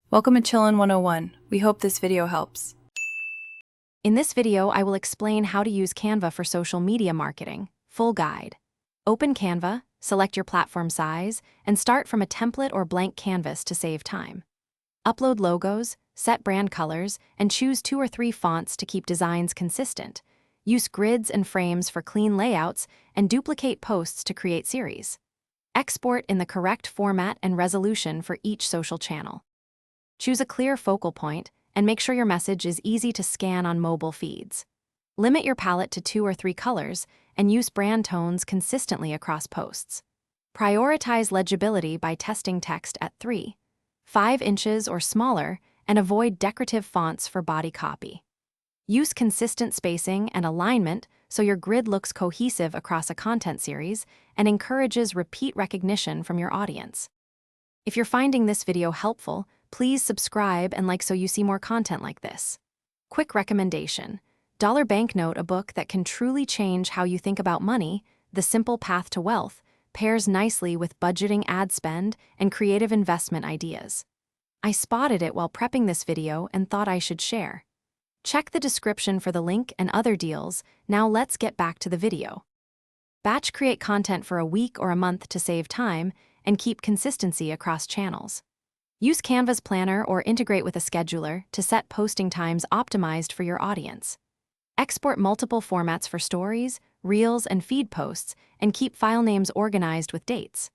Welcome to Chillin' 101. We hope this video helps. In this video, I will explain how to use Canva for social media marketing. Full guide. Open Canva, select your platform size, and start from a template or blank canvas to save time. Upload logos, set brand colors, and choose 2 or 3 fonts to keep designs consistent. Use grids and frames for clean layouts, and duplicate posts to create series. Export in the correct format and resolution for each social channel. Choose a clear focal point and make sure your message is easy to scan on mobile feeds. Limit your palette to 2 or 3 colors and use brand tones consistently across posts. Prioritize legibility by testing text at 3.5 inches or smaller and avoid decorative fonts for body copy. Use consistent spacing and alignment so your grid looks cohesive across a content series and encourages repeat recognition from your audience. If you're finding this video helpful, please subscribe and like so you see more content like this. Quick recommendation: Dollar Banknote, a book that can truly change how you think about money, The Simple Path to Wealth, pairs nicely with budgeting ad spend and creative investment ideas. I spotted it while prepping this video and thought I should share. Check the description for the link and other deals. Now let's get back to the video. Batch create content for a week or a month to save time and keep consistency across channels. Use Canva's planner or integrate with a scheduler to set posting times optimized for your audience. Export multiple formats for stories, reels, and feed posts, and keep file names organized with dates.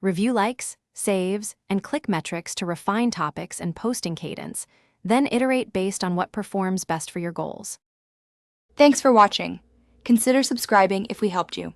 Review likes, saves, and click metrics to refine topics and posting cadence, then iterate based on what performs best for your goals. Thanks for watching. Consider subscribing if we helped you.